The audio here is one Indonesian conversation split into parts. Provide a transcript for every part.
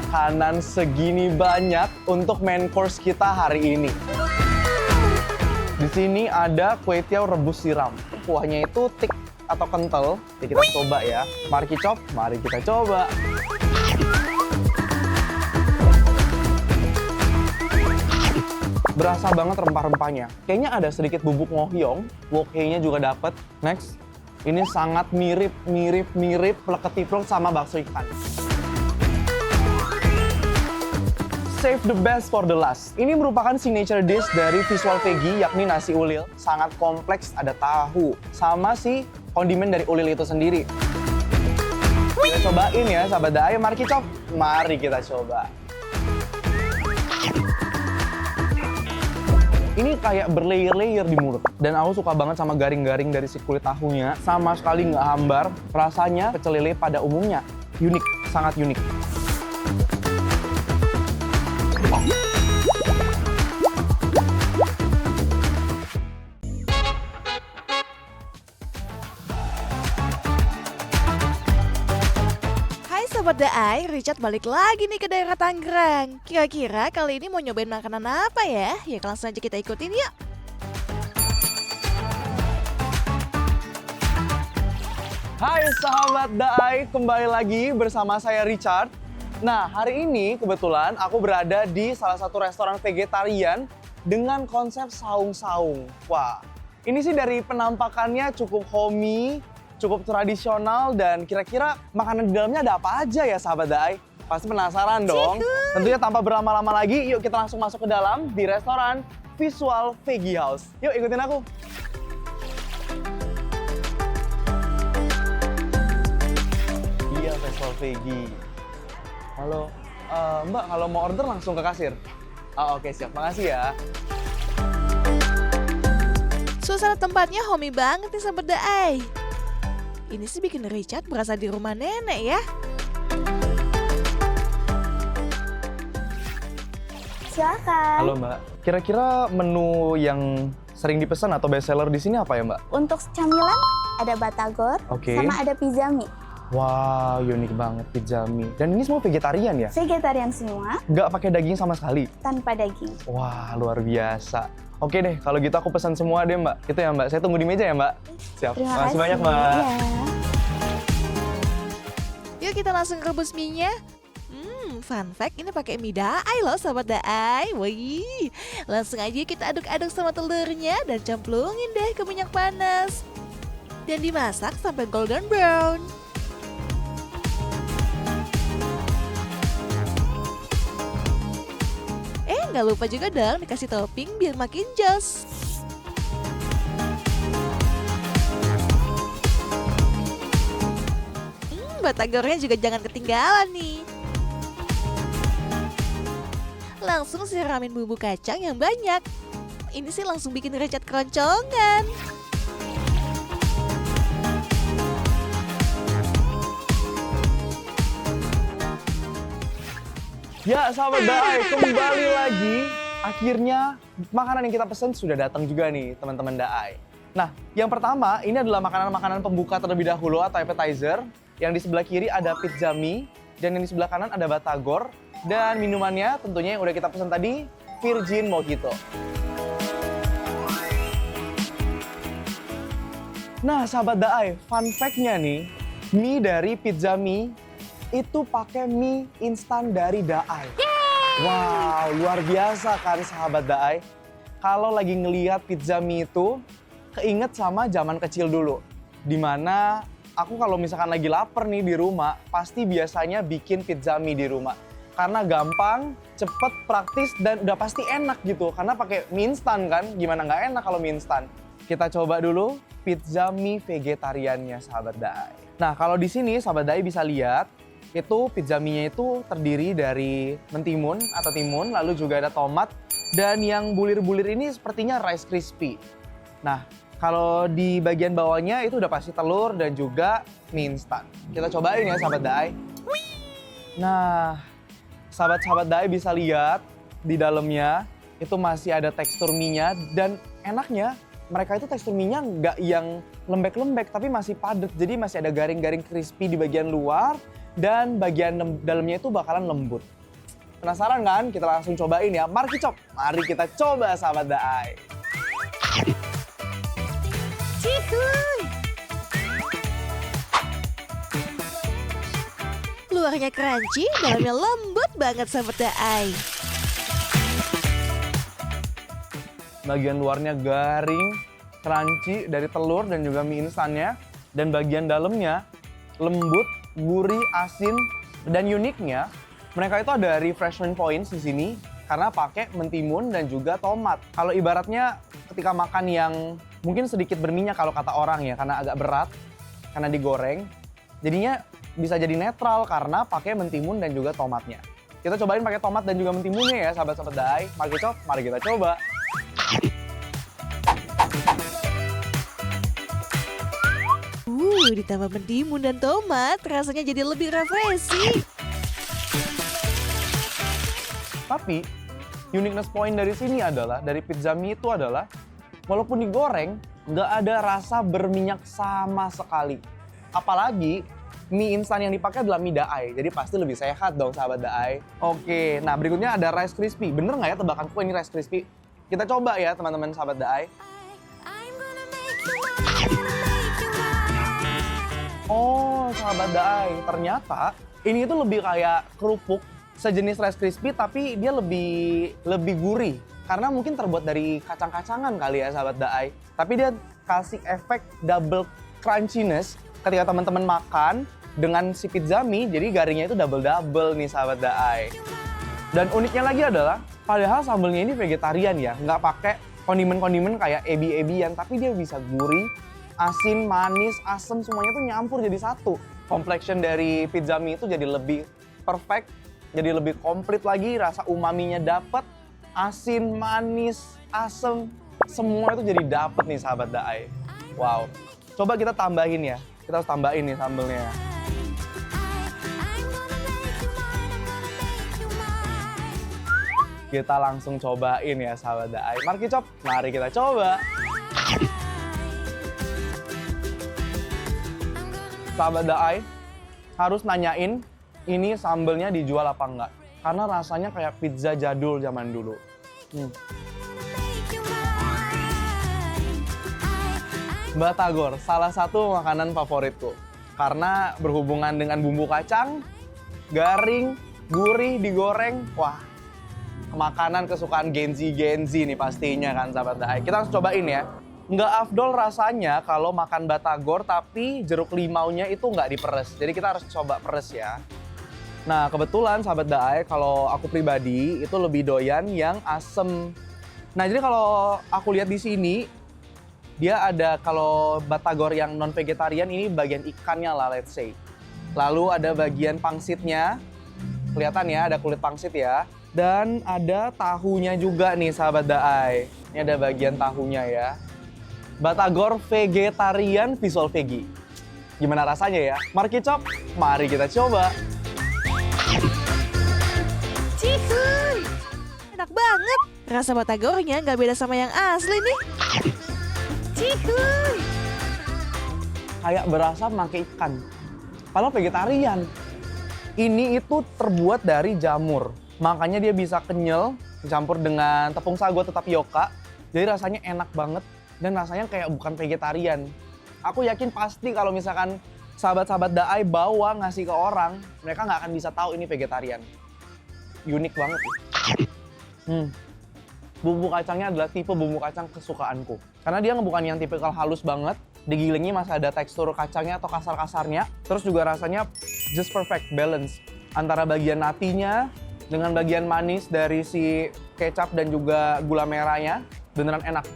makanan segini banyak untuk main course kita hari ini. Di sini ada kue tiaw rebus siram. Kuahnya itu thick atau kental. Jadi kita coba ya. Mari kita coba. Berasa banget rempah-rempahnya. Kayaknya ada sedikit bubuk ngohyong. Wokhenya juga dapet. Next. Ini sangat mirip plek-ketiplek sama bakso ikan. Save the best for the last. Ini merupakan signature dish dari Visual Veggie, yakni nasi ulil. Sangat kompleks, ada tahu, sama si kondimen dari ulil itu sendiri. Kita cobain ya, sahabat Daai. Mari kita coba. Ini kayak berlayer-layer di mulut. Dan aku suka banget sama garing-garing dari si kulit tahunya. Sama sekali nggak hambar. Rasanya pecel lele pada umumnya. Unik, sangat unik. Sobat Daai, Richard balik lagi nih ke daerah Tangerang. Kira-kira kali ini mau nyobain makanan apa ya? Ya langsung aja kita ikutin yuk. Hai sahabat Daai, kembali lagi bersama saya Richard. Nah, hari ini kebetulan aku berada di salah satu restoran vegetarian dengan konsep saung-saung. Wah, ini sih dari penampakannya cukup homey, cukup tradisional, dan kira-kira makanan di dalamnya ada apa aja ya sahabat Daai? Pasti penasaran dong. Tentunya tanpa berlama-lama lagi, yuk kita langsung masuk ke dalam di restoran Visual Veggie House. Yuk ikutin aku. Iya, Visual Veggie. Halo, Mbak, kalau mau order langsung ke kasir? Oke, siap. Makasih ya. Suasana tempatnya homey banget nih sahabat Daai. Ini sih bikin Richard berasa di rumah nenek ya. Silakan. Halo Mbak, kira-kira menu yang sering dipesan atau best seller di sini apa ya Mbak? Untuk camilan ada batagor, Oke. sama ada pizza mie. Wow, unik banget pizza mie. Dan ini semua vegetarian ya? Vegetarian semua, Nggak pakai daging sama sekali? tanpa daging. Wah, luar biasa. Oke deh, kalau gitu aku pesan semua deh Mbak. Itu ya Mbak, saya tunggu di meja ya Mbak? Siap, Terima makasih kasih. banyak Mbak. Iya. Yuk kita langsung rebus mie-nya. Fun fact, ini pakai mie Daai loh sahabat Daai. Wih, langsung aja kita aduk-aduk sama telurnya dan cemplungin deh ke minyak panas. Dan dimasak sampai golden brown. Nggak lupa juga dong dikasih topping biar makin jos. Batagornya juga jangan ketinggalan nih. Langsung siramin bumbu kacang yang banyak. Ini sih langsung bikin Richard keroncongan. Ya sahabat Daai, kembali lagi. Akhirnya makanan yang kita pesen sudah datang juga nih teman-teman Daai. Nah, yang pertama ini adalah makanan-makanan pembuka terlebih dahulu atau appetizer. Yang di sebelah kiri ada pizza mie, dan yang di sebelah kanan ada batagor. Dan minumannya tentunya yang udah kita pesan tadi, Virgin Mojito. Nah sahabat Daai, fun fact-nya nih, mie dari pizza mie itu pakai mie instan dari Daai. Wow, luar biasa kan sahabat Daai. Kalau lagi ngelihat pizza mie itu, keinget sama zaman kecil dulu. Dimana aku kalau misalkan lagi lapar nih di rumah, pasti biasanya bikin pizza mie di rumah. Karena gampang, cepet, praktis, dan udah pasti enak gitu. Karena pakai mie instan kan, gimana nggak enak kalau mie instan. Kita coba dulu pizza mie vegetariannya sahabat Daai. Nah kalau di sini sahabat Daai bisa lihat, itu pizza mie-nya itu terdiri dari mentimun atau timun, lalu juga ada tomat, dan yang bulir-bulir ini sepertinya rice crispy. Nah, kalau di bagian bawahnya itu udah pasti telur dan juga mie instan. Kita cobain ya sahabat Daai. Nah, sahabat-sahabat Daai bisa lihat di dalamnya itu masih ada tekstur mie-nya, dan enaknya mereka itu tekstur mie-nya nggak yang lembek-lembek tapi masih padat. Jadi masih ada garing-garing crispy di bagian luar, dan bagian dalamnya itu bakalan lembut. Penasaran kan? Kita langsung cobain ya. Markicop, mari kita coba sahabat Daai. Cihuy. Luarnya crunchy, dalamnya lembut banget sahabat Daai. Bagian luarnya garing, crunchy dari telur dan juga mie instannya. Dan bagian dalamnya lembut, gurih, asin. Dan uniknya, mereka itu ada refreshment points di sini karena pakai mentimun dan juga tomat. Kalau ibaratnya ketika makan yang mungkin sedikit berminyak kalau kata orang ya, karena agak berat, karena digoreng, jadinya bisa jadi netral karena pakai mentimun dan juga tomatnya. Kita cobain pakai tomat dan juga mentimunnya ya sahabat-sahabat Daai. Markicop, mari kita coba. Ditambah mentimun dan tomat, rasanya jadi lebih refreshing. Tapi, uniqueness point dari sini adalah, dari pizza mie itu adalah, walaupun digoreng, nggak ada rasa berminyak sama sekali. Apalagi, mie instan yang dipakai adalah mie Daai, jadi pasti lebih sehat dong sahabat Daai. Oke, nah berikutnya ada rice crispy. Bener nggak ya tebakanku ini rice crispy? Kita coba ya teman-teman sahabat Daai. Oh, sahabat Daai, ternyata ini itu lebih kayak kerupuk sejenis Rice Crispy tapi dia lebih gurih karena mungkin terbuat dari kacang-kacangan kali ya sahabat Daai. Tapi dia kasih efek double crunchiness ketika teman-teman makan dengan si pizza mie, jadi garingnya itu double nih sahabat Daai. Dan uniknya lagi adalah padahal sambelnya ini vegetarian ya, nggak pakai kondimen-kondimen kayak ebi-ebian, tapi dia bisa gurih, asin, manis, asam, semuanya tuh nyampur jadi satu. Complexion dari pizza mie itu jadi lebih perfect, jadi lebih komplit lagi, rasa umaminya dapet, asin, manis, asam, semua itu jadi dapet nih sahabat Daai. Wow, coba kita tambahin ya, kita harus tambahin nih sambelnya. Kita langsung cobain ya sahabat Daai. Markicop, mari kita coba. Sahabat Daai harus nanyain ini sambelnya dijual apa enggak. Karena rasanya kayak pizza jadul zaman dulu. Batagor, salah satu makanan favoritku. Karena berhubungan dengan bumbu kacang, garing, gurih, digoreng. Wah, makanan kesukaan Gen Z nih pastinya kan sahabat Daai. Kita harus cobain ya. Nggak afdol rasanya kalau makan batagor tapi jeruk limaunya itu nggak diperes. Jadi kita harus coba peres ya. Nah kebetulan sahabat Daai kalau aku pribadi itu lebih doyan yang asem. Nah jadi kalau aku lihat di sini dia ada kalau batagor yang non vegetarian ini bagian ikannya lah let's say. Lalu ada bagian pangsitnya. Kelihatan ya ada kulit pangsit ya. Dan ada tahunya juga nih sahabat Daai. Ini ada bagian tahunya ya. Batagor vegetarian visual veggie. Gimana rasanya ya? Markicop, mari kita coba. Cihuy. Enak banget. Rasa batagornya nggak beda sama yang asli nih. Cihuy. Kayak berasa pakai ikan. Kalau vegetarian, ini itu terbuat dari jamur. Makanya dia bisa kenyal, dicampur dengan tepung sagu atau tapioka. Jadi rasanya enak banget. Dan rasanya kayak bukan vegetarian. Aku yakin pasti kalau misalkan sahabat-sahabat Daai bawa ngasih ke orang, mereka nggak akan bisa tahu ini vegetarian. Unik banget ya. Bumbu kacangnya adalah tipe bumbu kacang kesukaanku. Karena dia bukan yang tipikal halus banget, digilingnya masih ada tekstur kacangnya atau kasar-kasarnya. Terus juga rasanya just perfect balance antara bagian natinya dengan bagian manis dari si kecap dan juga gula merahnya. Beneran enak.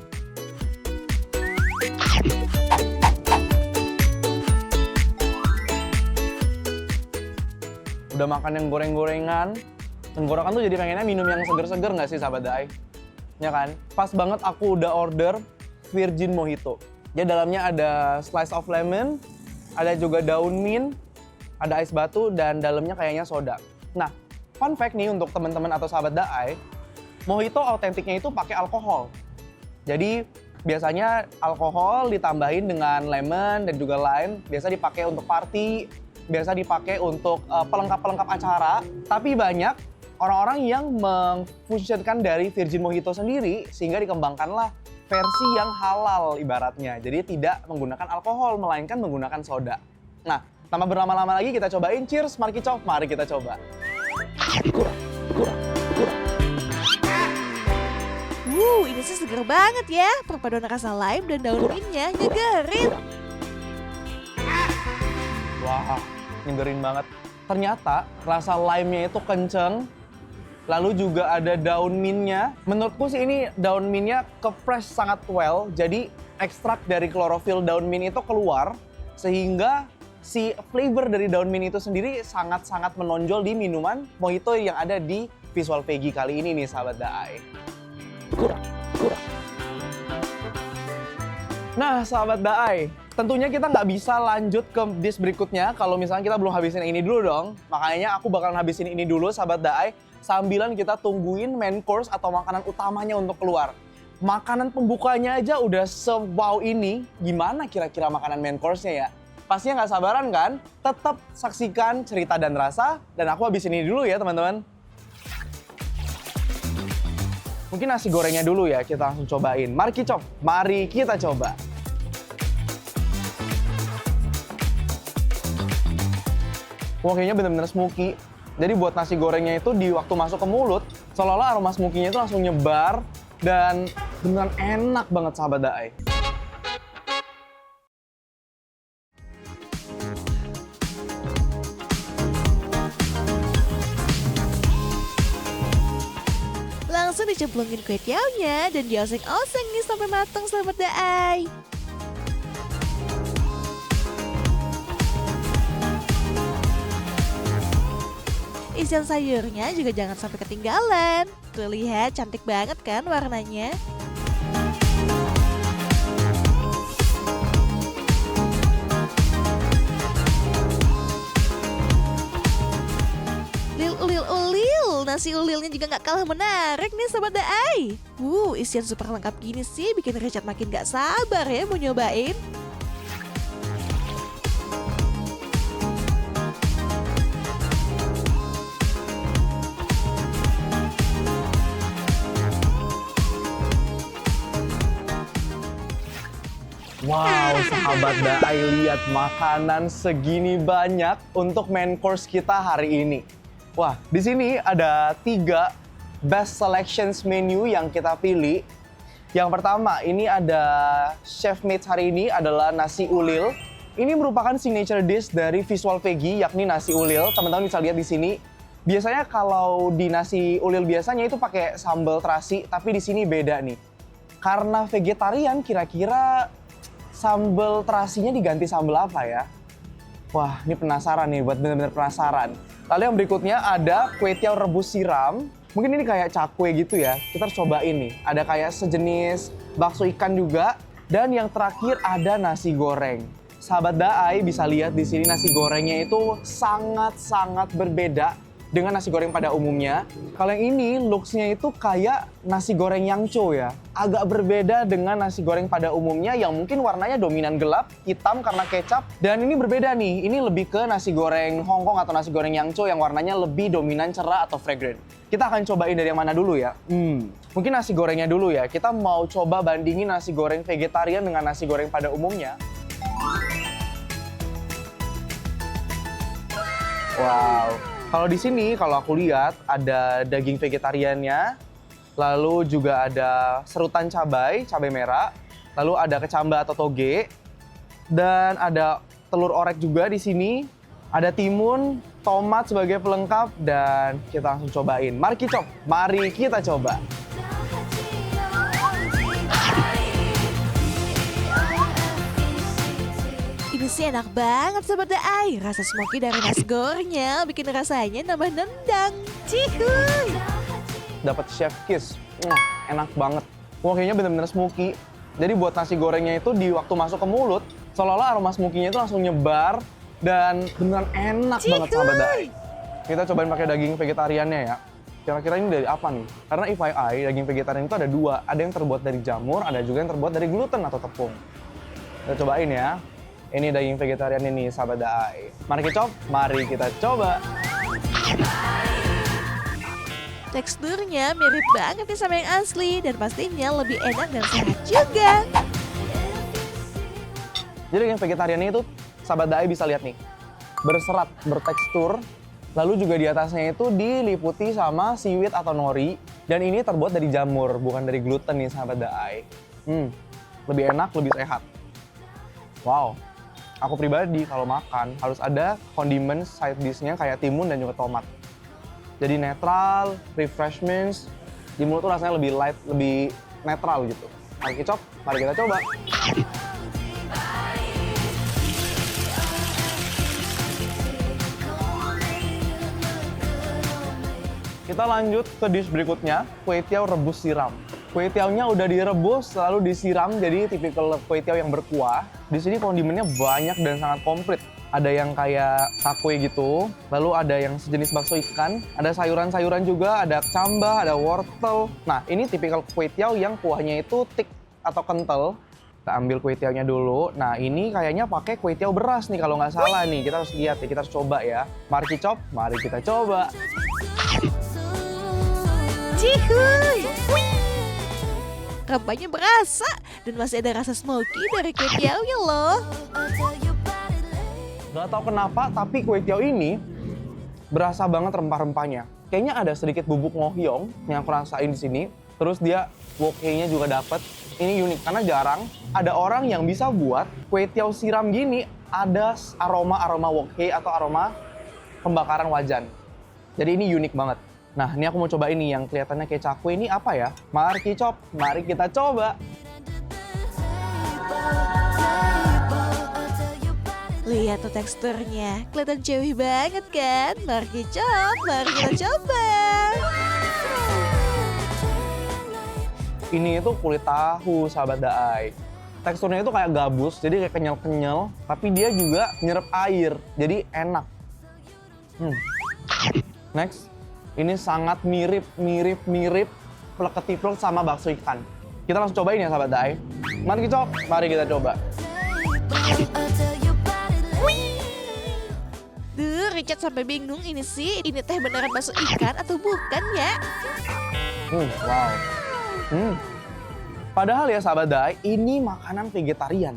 Udah makan yang goreng-gorengan, tenggorokan tuh jadi pengennya minum yang seger-seger nggak sih sahabat Daai? Ya kan? Pas banget aku udah order Virgin Mojito. Dia dalamnya ada slice of lemon, ada juga daun mint, ada es batu, dan dalamnya kayaknya soda. Nah, fun fact nih untuk teman-teman atau sahabat Daai, Mojito autentiknya itu pakai alkohol. Jadi biasanya alkohol ditambahin dengan lemon dan juga lime, biasa dipakai untuk party, biasa dipakai untuk pelengkap-pelengkap acara, tapi banyak orang-orang yang memfusionkan dari Virgin Mojito sendiri sehingga dikembangkanlah versi yang halal ibaratnya. Jadi tidak menggunakan alkohol, melainkan menggunakan soda. Nah, tanpa berlama-lama lagi kita cobain. Cheers, Marky Chop. Mari kita coba. Ini sih seger banget ya. Perpaduan rasa lime dan daun mintnya nyegerin. Wah, nyegerin banget. Ternyata rasa lime-nya itu kenceng. Lalu juga ada daun mintnya. Menurutku sih ini daun mintnya ke-press sangat well. Jadi ekstrak dari klorofil daun mint itu keluar. Sehingga si flavor dari daun mint itu sendiri sangat-sangat menonjol di minuman mojito yang ada di Visual Veggie kali ini nih sahabat Daai. Nah sahabat Daai, tentunya kita nggak bisa lanjut ke dish berikutnya kalau misalnya kita belum habisin ini dulu dong. Makanya aku bakalan habisin ini dulu sahabat Daai, sambilan kita tungguin main course atau makanan utamanya untuk keluar. Makanan pembukanya aja udah se-wow ini, gimana kira-kira makanan main course-nya ya? Pastinya nggak sabaran kan? Tetap saksikan cerita dan rasa, dan aku habisin ini dulu ya teman-teman. Mungkin nasi gorengnya dulu ya, kita langsung cobain. Marky Chop, mari kita coba. Wah kayaknya bener-bener smoky. Jadi buat nasi gorengnya itu di waktu masuk ke mulut, seolah-olah aroma smoky-nya itu langsung nyebar dan beneran enak banget sahabat Daai. Langsung dicemplungin kue tiaunya dan dioseng-oseng nih sampai matang sahabat Daai. Isian sayurnya juga jangan sampai ketinggalan. Tuh lihat cantik banget kan warnanya. Ulil, nasi ulilnya juga nggak kalah menarik nih sahabat Daai. Isian super lengkap gini sih bikin Richard makin gak sabar ya mau nyobain. Wow, sahabat Daai, lihat makanan segini banyak untuk main course kita hari ini. Wah, di sini ada 3 best selections menu yang kita pilih. Yang pertama, ini ada chef mates hari ini adalah nasi ulil. Ini merupakan signature dish dari Visual Veggie, yakni nasi ulil. Teman-teman bisa lihat di sini. Biasanya kalau di nasi ulil biasanya itu pakai sambal terasi, tapi di sini beda nih. Karena vegetarian, kira-kira sambal terasinya diganti sambal apa ya? Wah, ini penasaran nih, buat bener-bener penasaran. Lalu yang berikutnya ada kue tiaw rebus siram. Mungkin ini kayak cakwe gitu ya. Kita harus cobain nih. Ada kayak sejenis bakso ikan juga. Dan yang terakhir ada nasi goreng. Sahabat Daai bisa lihat di sini nasi gorengnya itu sangat-sangat berbeda dengan nasi goreng pada umumnya. Kalau yang ini looks-nya itu kayak nasi goreng yangco ya. Agak berbeda dengan nasi goreng pada umumnya yang mungkin warnanya dominan gelap, hitam karena kecap. Dan ini berbeda nih, ini lebih ke nasi goreng Hongkong atau nasi goreng yangco yang warnanya lebih dominan cerah atau fragrant. Kita akan cobain dari yang mana dulu ya? Mungkin nasi gorengnya dulu ya. Kita mau coba bandingin nasi goreng vegetarian dengan nasi goreng pada umumnya. Wow. Kalau di sini, kalau aku lihat ada daging vegetariannya, lalu juga ada serutan cabai merah, lalu ada kecamba atau toge, dan ada telur orek juga di sini, ada timun, tomat sebagai pelengkap, dan kita langsung cobain. Marky Chop, mari kita coba. Ini sih enak banget Sobat Daai. Rasa smoky dari nasi gorengnya bikin rasanya nambah nendang. Cihuy. Dapat chef kiss, enak banget. Wah kayaknya bener-bener smoky. Jadi buat nasi gorengnya itu di waktu masuk ke mulut, seolah-olah aroma smoky-nya itu langsung nyebar dan beneran enak banget Sahabat Daai. Kita cobain pakai daging vegetariannya ya. Kira-kira ini dari apa nih? Karena FYI, daging vegetarian itu ada 2. Ada yang terbuat dari jamur, ada juga yang terbuat dari gluten atau tepung. Kita cobain ya. Ini daging vegetarian ini, Sahabat Daai. Mari kita coba, mari kita coba. Teksturnya mirip banget nih sama yang asli dan pastinya lebih enak dan sehat juga. Jadi yang vegetarian itu, sahabat Daai bisa lihat nih, berserat, bertekstur, lalu juga di atasnya itu diliputi sama seaweed atau nori, dan ini terbuat dari jamur, bukan dari gluten nih sahabat Daai. Lebih enak, lebih sehat. Wow, aku pribadi kalau makan harus ada kondimen side dish-nya kayak timun dan juga tomat. Jadi netral, refreshments, di mulut tuh rasanya lebih light, lebih netral gitu. Mari kicop, mari kita coba. Kita lanjut ke dish berikutnya, kue tiaw rebus siram. Kue tiawnya udah direbus lalu disiram, jadi tipikal kue tiaw yang berkuah. Di sini kondimennya banyak dan sangat komplit. Ada yang kayak takwe gitu, lalu ada yang sejenis bakso ikan, ada sayuran-sayuran juga, ada cambah, ada wortel. Nah, ini tipikal kue tiaw yang kuahnya itu thick atau kental. Kita ambil kue tiawnya dulu. Nah, ini kayaknya pakai kue tiaw beras nih kalau nggak salah nih. Kita harus lihat ya, kita harus coba ya. Mari kicop, mari kita coba. Cihuy! Rempahnya berasa dan masih ada rasa smoky dari kue tiawnya loh. Gak tau kenapa, tapi kue tiaw ini berasa banget rempah-rempahnya. Kayaknya ada sedikit bubuk ngohyong yang aku rasain di sini. Terus dia woke-nya juga dapet. Ini unik karena jarang ada orang yang bisa buat kue tiaw siram gini ada aroma woke atau aroma pembakaran wajan. Jadi ini unik banget. Nah, ini aku mau coba ini yang kelihatannya kayak cakwe. Ini apa ya? Mari kicop, mari kita coba. Lihat tuh teksturnya, kelihatan chewy banget kan? Mari kicop, mari kita coba. Ini itu kulit tahu, sahabat Daai. Teksturnya itu kayak gabus, jadi kayak kenyal-kenyal, tapi dia juga nyerap air, jadi enak. Next, ini sangat mirip plek-ketiplek sama bakso ikan. Kita langsung cobain ya, sahabat Daai. Mari kicop, mari kita coba. Duh, Richard sampai bingung ini teh beneran bakso ikan atau bukan ya? Wow. Padahal ya sahabat Daai, ini makanan vegetarian.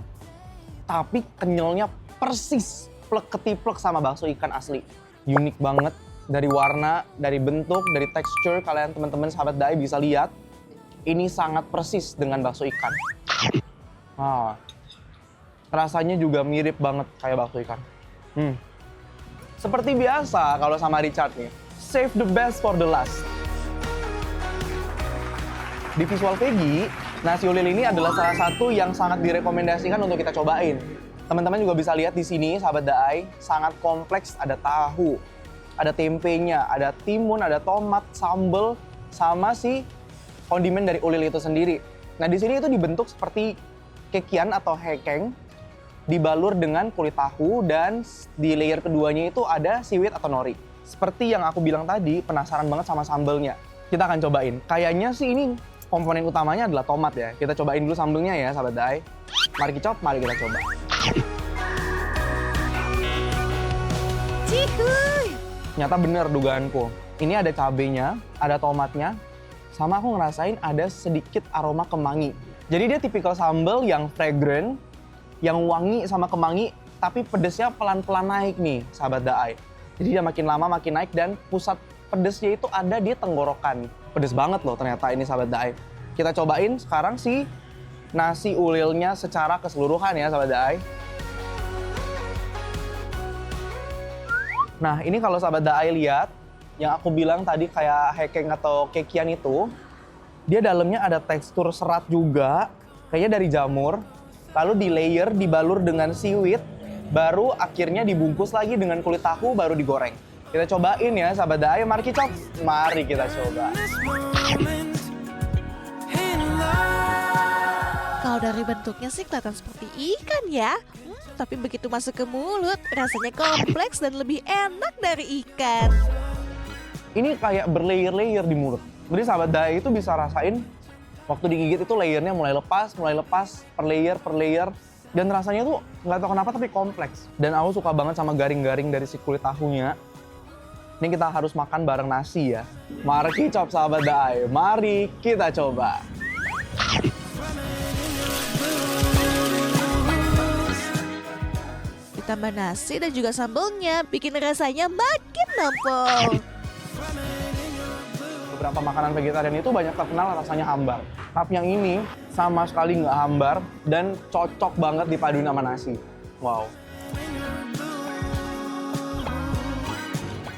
Tapi kenyalnya persis plek-ketiplek sama bakso ikan asli. Unik banget. Dari warna, dari bentuk, dari tekstur, kalian teman-teman sahabat Daai bisa lihat. Ini sangat persis dengan bakso ikan. Rasanya juga mirip banget kayak bakso ikan. Seperti biasa kalau sama Richard nih, save the best for the last. Di Visual Veggie, nasi ulil ini adalah salah satu yang sangat direkomendasikan untuk kita cobain. Teman-teman juga bisa lihat di sini, sahabat Daai, sangat kompleks. Ada tahu, ada tempenya, ada timun, ada tomat, sambal, sama si kondimen dari ulil itu sendiri. Nah, di sini itu dibentuk seperti kekian atau hekeng, dibalur dengan kulit tahu, dan di layer keduanya itu ada seaweed atau nori. Seperti yang aku bilang tadi, penasaran banget sama sambalnya. Kita akan cobain. Kayaknya sih ini komponen utamanya adalah tomat ya. Kita cobain dulu sambalnya ya, sahabat Daai. Mari kicop, mari kita coba. Cihuy! Nyata bener dugaanku. Ini ada cabenya, ada tomatnya, sama aku ngerasain ada sedikit aroma kemangi. Jadi dia tipikal sambal yang fragrant, yang wangi sama kemangi, tapi pedesnya pelan-pelan naik nih, sahabat Daai. Jadi dia makin lama makin naik dan pusat pedesnya itu ada di tenggorokan. Pedes banget loh ternyata ini, sahabat Daai. Kita cobain sekarang si nasi ulilnya secara keseluruhan ya, sahabat Daai. Nah, ini kalau sahabat Daai lihat, yang aku bilang tadi kayak hekeng atau kekian itu, dia dalamnya ada tekstur serat juga, kayaknya dari jamur. Lalu di layer, dibalur dengan seaweed, baru akhirnya dibungkus lagi dengan kulit tahu, baru digoreng. Kita cobain ya, sahabat Daai. Mari kicop, mari kita coba. Kalau dari bentuknya sih kelihatan seperti ikan ya. Tapi begitu masuk ke mulut, rasanya kompleks dan lebih enak dari ikan. Ini kayak berlayer-layer di mulut. Jadi sahabat Daai itu bisa rasain waktu digigit itu layernya mulai lepas per layer. Dan rasanya tuh nggak tahu kenapa tapi kompleks. Dan aku suka banget sama garing-garing dari si kulit tahunya. Ini kita harus makan bareng nasi ya. Mari Kicop sahabat Daai, mari kita coba. Ditambah nasi dan juga sambelnya, bikin rasanya makin nampol. Beberapa makanan vegetarian itu banyak terkenal rasanya hambar. Tapi yang ini sama sekali nggak hambar dan cocok banget dipaduin sama nasi. Wow.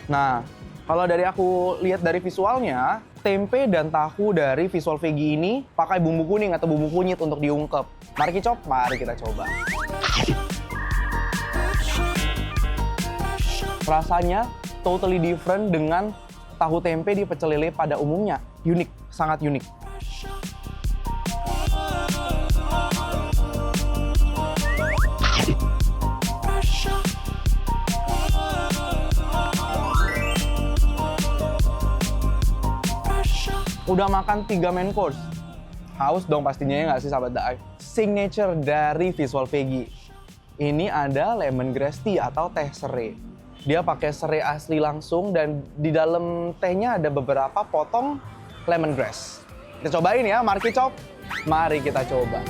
Nah, kalau dari aku lihat dari visualnya, tempe dan tahu dari visual veggie ini pakai bumbu kuning atau bumbu kunyit untuk diungkep. Mari Kicop, mari kita coba. Rasanya totally different dengan tahu tempe di pecel lele pada umumnya. Unik, sangat unik. Udah makan 3 main course. Haus dong pastinya ya nggak sih sahabat Daai? Signature dari visual veggie. Ini ada lemongrass tea atau teh serai. Dia pakai serai asli langsung dan di dalam tehnya ada beberapa potong lemongrass. Kita cobain ya, mari Kicop. Mari kita coba.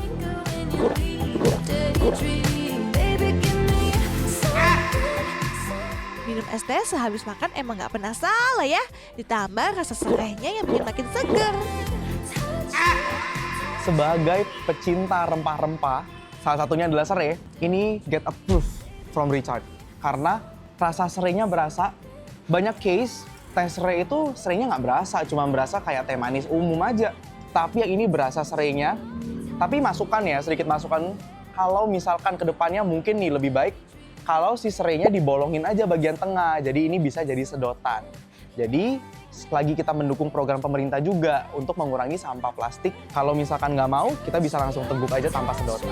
Minum es teh sehabis makan emang nggak pernah salah ya. Ditambah rasa serainya yang bikin makin seger. Sebagai pecinta rempah-rempah, salah satunya adalah serai, ini get approved from Richard. Karena rasa serainya berasa, banyak case teh serai itu serainya nggak berasa, cuma berasa kayak teh manis umum aja. Tapi yang ini berasa serainya, tapi masukan ya, sedikit masukan. Kalau misalkan kedepannya mungkin nih lebih baik kalau si serainya dibolongin aja bagian tengah, jadi ini bisa jadi sedotan. Jadi lagi kita mendukung program pemerintah juga untuk mengurangi sampah plastik. Kalau misalkan nggak mau, kita bisa langsung teguk aja tanpa sedotan.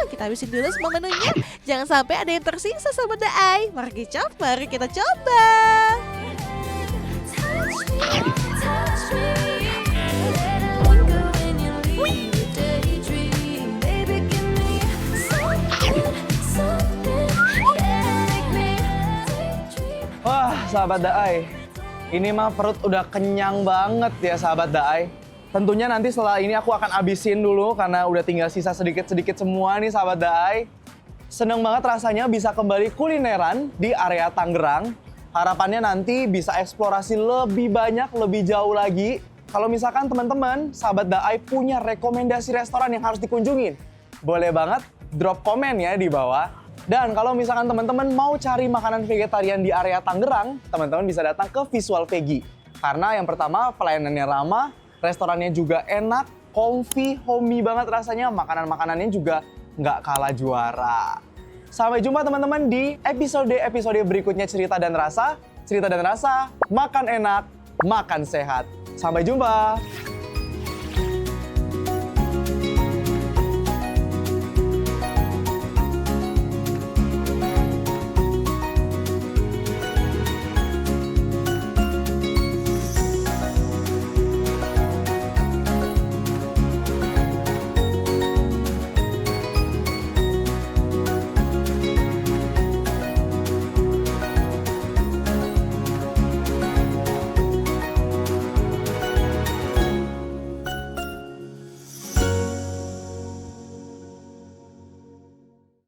Kita habisin dulu semua menunya. Jangan sampai ada yang tersisa sahabat Daai. Mari Kicop, mari kita coba. Wah, sahabat Daai, ini mah perut udah kenyang banget ya sahabat Daai. Tentunya nanti setelah ini aku akan abisin dulu karena udah tinggal sisa sedikit-sedikit semua nih sahabat Daai. Seneng banget rasanya bisa kembali kulineran di area Tangerang. Harapannya nanti bisa eksplorasi lebih banyak, lebih jauh lagi. Kalau misalkan teman-teman, sahabat Daai punya rekomendasi restoran yang harus dikunjungin, boleh banget drop komen ya di bawah. Dan kalau misalkan teman-teman mau cari makanan vegetarian di area Tangerang, teman-teman bisa datang ke Visual Veggie. Karena yang pertama pelayanannya ramah, restorannya juga enak, comfy, homey banget rasanya, makanan-makanannya juga nggak kalah juara. Sampai jumpa teman-teman di episode-episode berikutnya Cerita dan Rasa. Cerita dan Rasa, makan enak, makan sehat. Sampai jumpa!